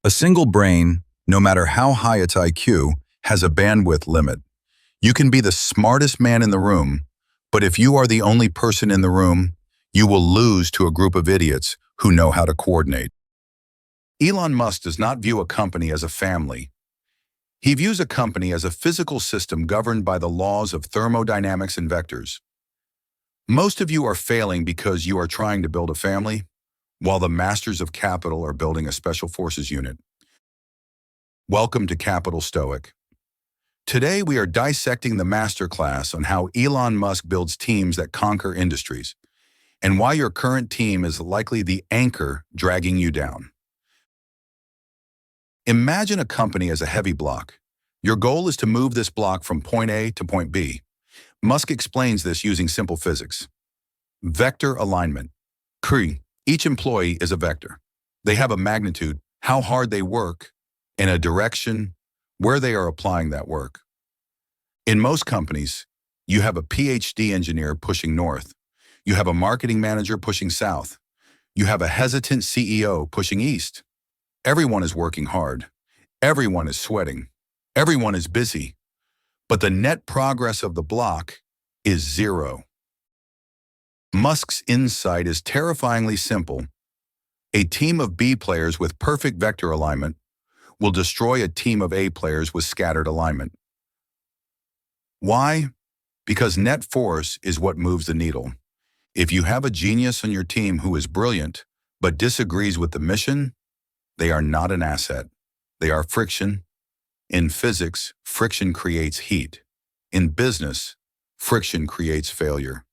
A single brain, no matter how high its IQ, has a bandwidth limit. You can be the smartest man in the room, but if you are the only person in the room, you will lose to a group of idiots who know how to coordinate. Elon Musk does not view a company as a family. He views a company as a physical system governed by the laws of thermodynamics and vectors. Most of you are failing because you are trying to build a family, while the masters of capital are building a special forces unit. Welcome to Capital Stoic. Today we are dissecting the masterclass on how Elon Musk builds teams that conquer industries, and why your current team is likely the anchor dragging you down. Imagine a company as a heavy block. Your goal is to move this block from point A to point B. Musk explains this using simple physics. Vector alignment. Each employee is a vector. They have a magnitude, how hard they work, and a direction, where they are applying that work. In most companies, you have a PhD engineer pushing north. You have a marketing manager pushing south. You have a hesitant CEO pushing east. Everyone is working hard. Everyone is sweating. Everyone is busy. But the net progress of the block is zero. Musk's insight is terrifyingly simple. A team of B players with perfect vector alignment will destroy a team of A players with scattered alignment. Why? Because net force is what moves the needle. If you have a genius on your team who is brilliant but disagrees with the mission, they are not an asset. They are friction. In physics, friction creates heat. In business, friction creates failure.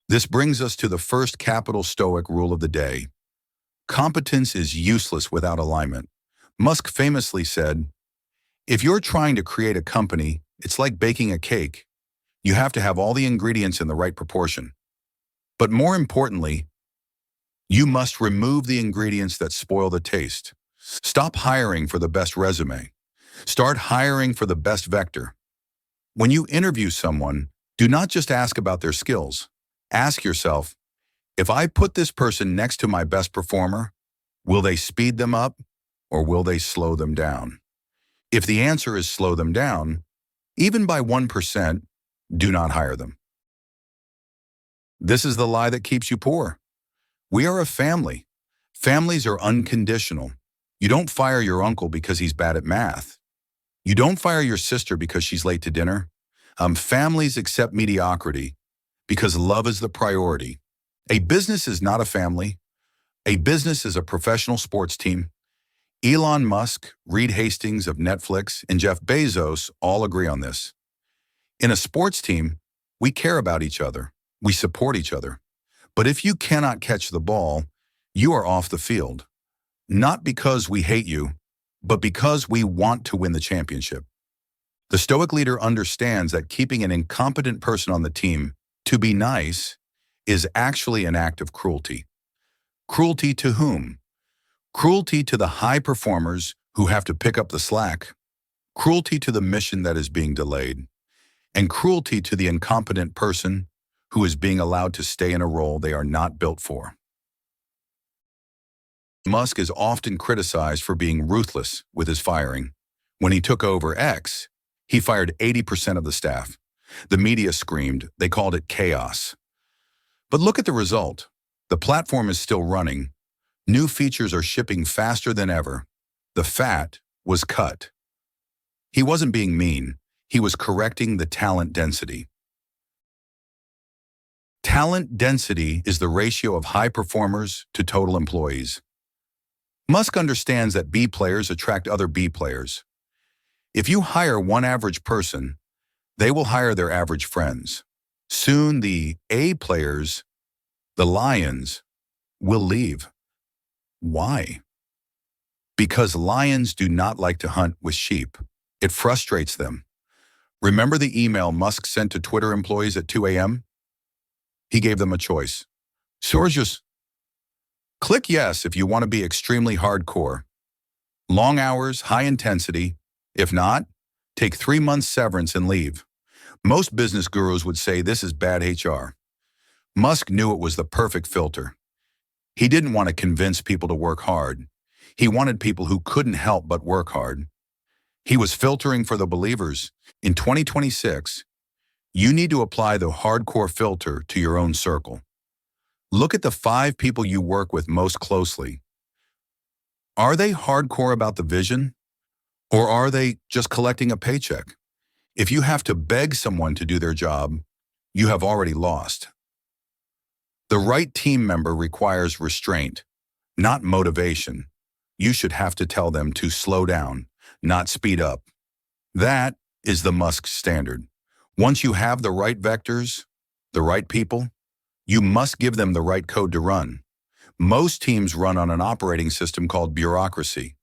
This brings us to the first Capital Stoic rule of the day. Competence is useless without alignment. Musk famously said, "If you're trying to create a company, it's like baking a cake. You have to have all the ingredients in the right proportion. But more importantly, you must remove the ingredients that spoil the taste. Stop hiring for the best resume. Start hiring for the best vector. When you interview someone, do not just ask about their skills. Ask yourself, if I put this person next to my best performer, will they speed them up or will they slow them down? If the answer is slow them down, even by 1%, do not hire them." This is the lie that keeps you poor. We are a family. Families are unconditional. You don't fire your uncle because he's bad at math. You don't fire your sister because she's late to dinner. Families accept mediocrity because love is the priority. A business is not a family. A business is a professional sports team. Elon Musk, Reed Hastings of Netflix, and Jeff Bezos all agree on this. In a sports team, we care about each other. We support each other. But if you cannot catch the ball, you are off the field. Not because we hate you, but because we want to win the championship. The Stoic leader understands that keeping an incompetent person on the team to be nice is actually an act of cruelty. Cruelty to whom? Cruelty to the high performers who have to pick up the slack. Cruelty to the mission that is being delayed. And cruelty to the incompetent person who is being allowed to stay in a role they are not built for. Musk is often criticized for being ruthless with his firing. When he took over X, he fired 80% of the staff. The media screamed. They called it chaos. But look at the result. The platform is still running. New features are shipping faster than ever. The fat was cut. He wasn't being mean. He was correcting the talent density. Talent density is the ratio of high performers to total employees. Musk understands that B players attract other B players. If you hire one average person, they will hire their average friends. Soon the A players, the lions, will leave. Why? Because lions do not like to hunt with sheep. It frustrates them. Remember the email Musk sent to Twitter employees at 2 a.m.? He gave them a choice. Just click yes if you want to be extremely hardcore. Long hours, high intensity. If not, take 3 months severance and leave. Most business gurus would say this is bad HR. Musk knew it was the perfect filter. He didn't want to convince people to work hard. He wanted people who couldn't help but work hard. He was filtering for the believers. In 2026, you need to apply the hardcore filter to your own circle. Look at the 5 people you work with most closely. Are they hardcore about the vision? Or are they just collecting a paycheck? If you have to beg someone to do their job, you have already lost. The right team member requires restraint, not motivation. You should have to tell them to slow down, not speed up. That is the Musk standard. Once you have the right vectors, the right people, you must give them the right code to run. Most teams run on an operating system called bureaucracy.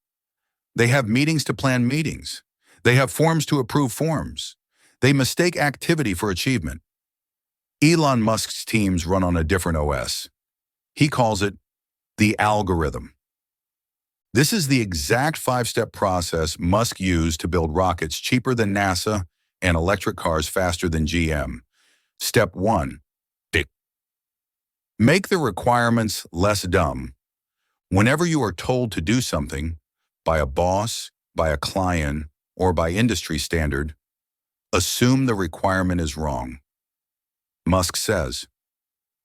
They have meetings to plan meetings. They have forms to approve forms. They mistake activity for achievement. Elon Musk's teams run on a different OS. He calls it the algorithm. This is the exact 5-step process Musk used to build rockets cheaper than NASA and electric cars faster than GM. Step 1. Make the requirements less dumb. Whenever you are told to do something, by a boss, by a client, or by industry standard, assume the requirement is wrong. Musk says,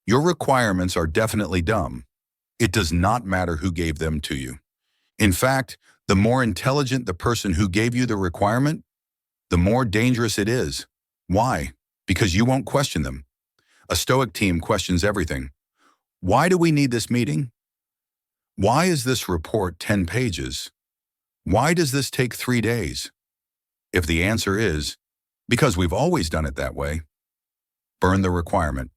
your requirements are definitely dumb. It does not matter who gave them to you. In fact, the more intelligent the person who gave you the requirement, the more dangerous it is. Why? Because you won't question them. A Stoic team questions everything. Why do we need this meeting? Why is this report 10 pages? Why does this take 3 days? If the answer is, because we've always done it that way, burn the requirement.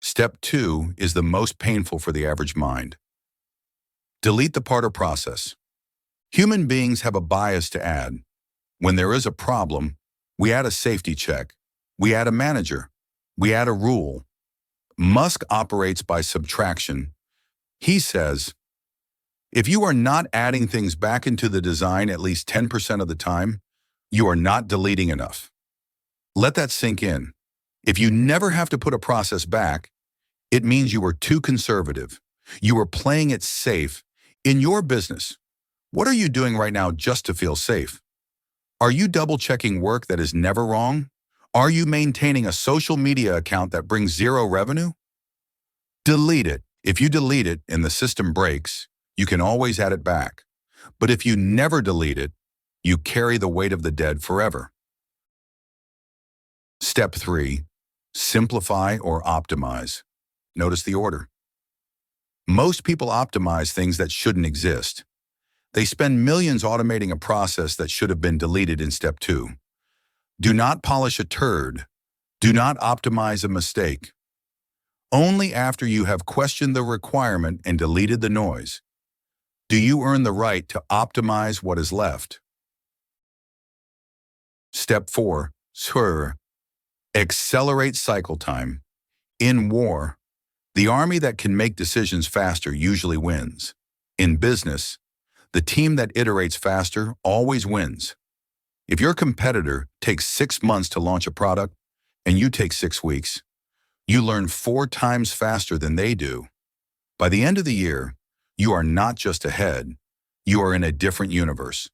Step 2 is the most painful for the average mind. Delete the part or process. Human beings have a bias to add. When there is a problem, we add a safety check. We add a manager. We add a rule. Musk operates by subtraction. He says, if you are not adding things back into the design at least 10% of the time, you are not deleting enough. Let that sink in. If you never have to put a process back, it means you are too conservative. You are playing it safe. In your business, what are you doing right now just to feel safe? Are you double-checking work that is never wrong? Are you maintaining a social media account that brings 0 revenue? Delete it. If you delete it and the system breaks, you can always add it back. But if you never delete it, you carry the weight of the dead forever. Step 3. Simplify or optimize. Notice the order. Most people optimize things that shouldn't exist. They spend millions automating a process that should have been deleted in step 2. Do not polish a turd. Do not optimize a mistake. Only after you have questioned the requirement and deleted the noise do you earn the right to optimize what is left. Step 4. Accelerate cycle time. In war, the army that can make decisions faster usually wins. In business, the team that iterates faster always wins. If your competitor takes 6 months to launch a product and you take 6 weeks, you learn 4 times faster than they do. By the end of the year, you are not just ahead, you are in a different universe.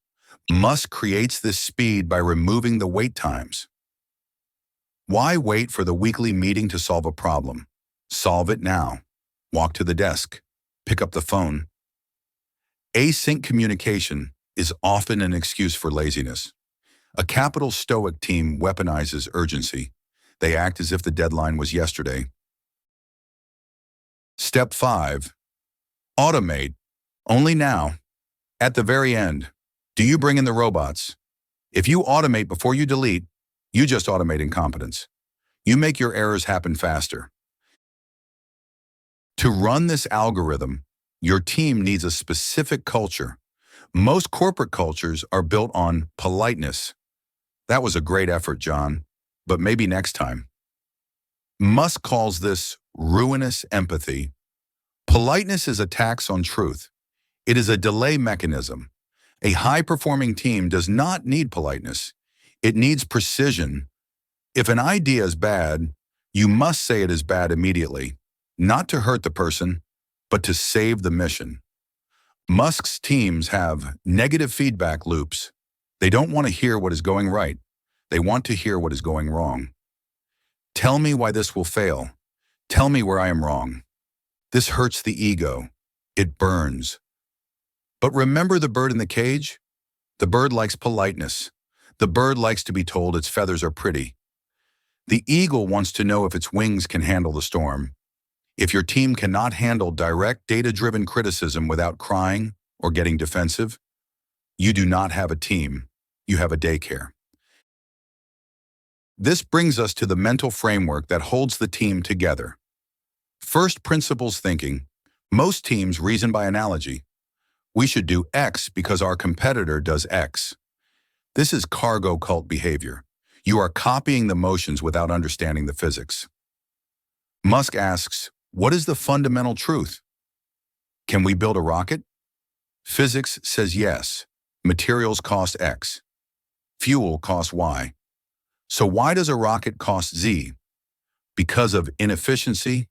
Musk creates this speed by removing the wait times. Why wait for the weekly meeting to solve a problem? Solve it now. Walk to the desk. Pick up the phone. Async communication is often an excuse for laziness. A Capital Stoic team weaponizes urgency. They act as if the deadline was yesterday. Step 5. Automate. Only now. At the very end. Do you bring in the robots? If you automate before you delete, you just automate incompetence. You make your errors happen faster. To run this algorithm, your team needs a specific culture. Most corporate cultures are built on politeness. That was a great effort, John, but maybe next time. Musk calls this ruinous empathy. Politeness is a tax on truth. It is a delay mechanism. A high-performing team does not need politeness. It needs precision. If an idea is bad, you must say it is bad immediately, not to hurt the person, but to save the mission. Musk's teams have negative feedback loops. They don't want to hear what is going right. They want to hear what is going wrong. Tell me why this will fail. Tell me where I am wrong. This hurts the ego. It burns. But remember the bird in the cage? The bird likes politeness. The bird likes to be told its feathers are pretty. The eagle wants to know if its wings can handle the storm. If your team cannot handle direct, data-driven criticism without crying or getting defensive, you do not have a team. You have a daycare. This brings us to the mental framework that holds the team together. First principles thinking. Most teams reason by analogy. We should do X because our competitor does X. This is cargo cult behavior. You are copying the motions without understanding the physics. Musk asks, what is the fundamental truth? Can we build a rocket? Physics says yes. Materials cost X. Fuel costs Y. So why does a rocket cost Z? Because of inefficiency?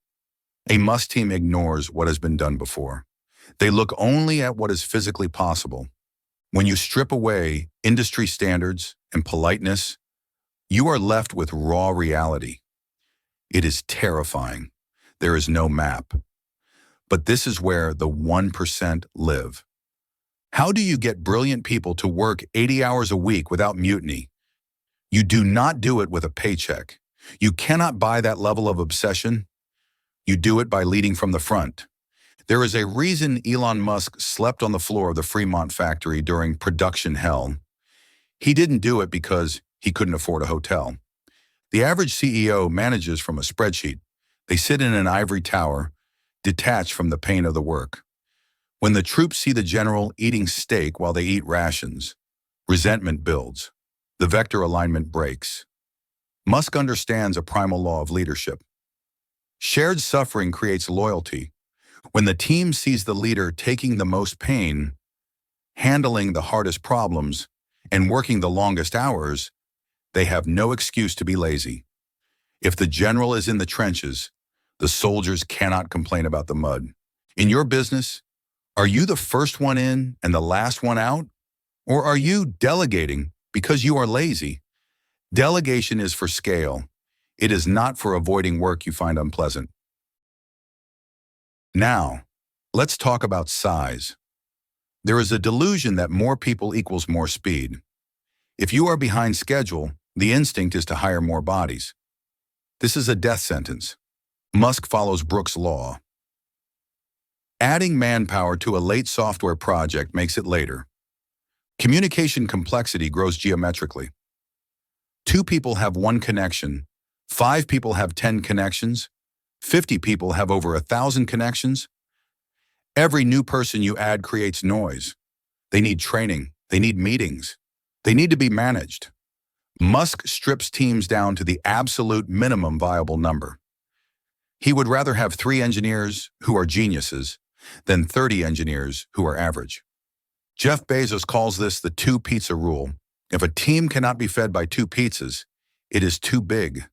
A Musk team ignores what has been done before. They look only at what is physically possible. When you strip away industry standards and politeness, you are left with raw reality. It is terrifying. There is no map. But this is where the 1% live. How do you get brilliant people to work 80 hours a week without mutiny? You do not do it with a paycheck. You cannot buy that level of obsession. You do it by leading from the front. There is a reason Elon Musk slept on the floor of the Fremont factory during production hell. He didn't do it because he couldn't afford a hotel. The average CEO manages from a spreadsheet. They sit in an ivory tower, detached from the pain of the work. When the troops see the general eating steak while they eat rations, resentment builds. The vector alignment breaks. Musk understands a primal law of leadership. Shared suffering creates loyalty. When the team sees the leader taking the most pain, handling the hardest problems, and working the longest hours, they have no excuse to be lazy. If the general is in the trenches, the soldiers cannot complain about the mud. In your business, are you the first one in and the last one out? Or are you delegating because you are lazy? Delegation is for scale. It is not for avoiding work you find unpleasant. Now, let's talk about size. There is a delusion that more people equals more speed. If you are behind schedule, the instinct is to hire more bodies. This is a death sentence. Musk follows Brooks' law. Adding manpower to a late software project makes it later. Communication complexity grows geometrically. 2 people have 1 connection. 5 people have 10 connections. 50 people have over 1,000 connections. Every new person you add creates noise. They need training. They need meetings. They need to be managed. Musk strips teams down to the absolute minimum viable number. He would rather have 3 engineers who are geniuses than 30 engineers who are average. Jeff Bezos calls this the 2-pizza rule. If a team cannot be fed by 2 pizzas, it is too big.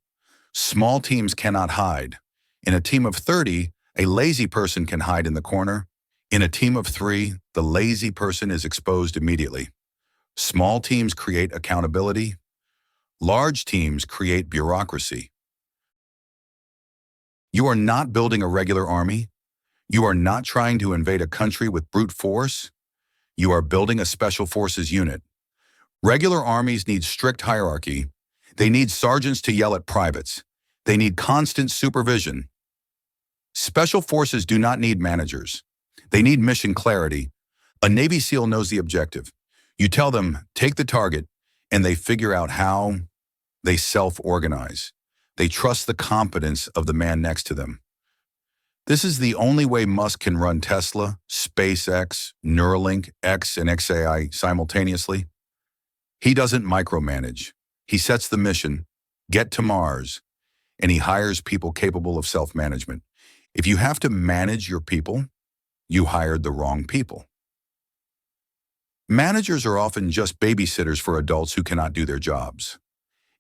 Small teams cannot hide. In a team of 30, a lazy person can hide in the corner. In a team of 3, the lazy person is exposed immediately. Small teams create accountability. Large teams create bureaucracy. You are not building a regular army. You are not trying to invade a country with brute force. You are building a special forces unit. Regular armies need strict hierarchy. They need sergeants to yell at privates. They need constant supervision. Special forces do not need managers. They need mission clarity. A Navy SEAL knows the objective. You tell them, take the target, and they figure out how. They self-organize. They trust the competence of the man next to them. This is the only way Musk can run Tesla, SpaceX, Neuralink, X, and XAI simultaneously. He doesn't micromanage. He sets the mission, get to Mars, and he hires people capable of self-management. If you have to manage your people, you hired the wrong people. Managers are often just babysitters for adults who cannot do their jobs.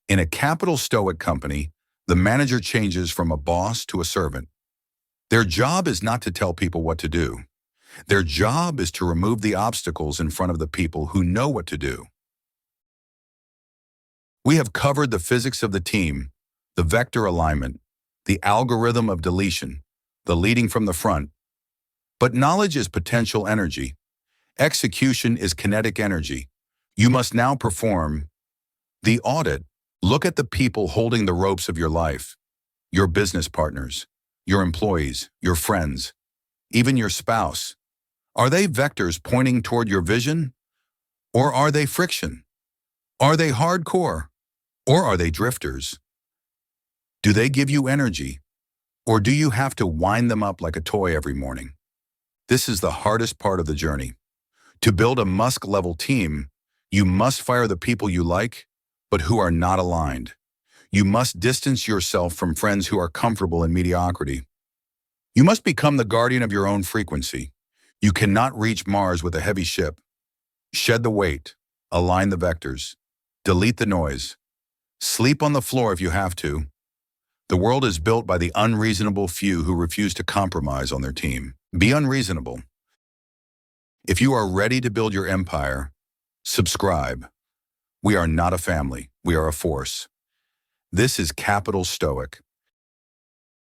In a Capital Stoic company, the manager changes from a boss to a servant. Their job is not to tell people what to do. Their job is to remove the obstacles in front of the people who know what to do. We have covered the physics of the team, the vector alignment, the algorithm of deletion, the leading from the front. But knowledge is potential energy. Execution is kinetic energy. You must now perform the audit. Look at the people holding the ropes of your life, your business partners, your employees, your friends, even your spouse. Are they vectors pointing toward your vision? Or are they friction? Are they hardcore? Or are they drifters? Do they give you energy? Or do you have to wind them up like a toy every morning? This is the hardest part of the journey. To build a Musk-level team, you must fire the people you like, but who are not aligned. You must distance yourself from friends who are comfortable in mediocrity. You must become the guardian of your own frequency. You cannot reach Mars with a heavy ship. Shed the weight, align the vectors, delete the noise. Sleep on the floor if you have to. The world is built by the unreasonable few who refuse to compromise on their team. Be unreasonable. If you are ready to build your empire, subscribe. We are not a family, we are a force. This is Capital Stoic.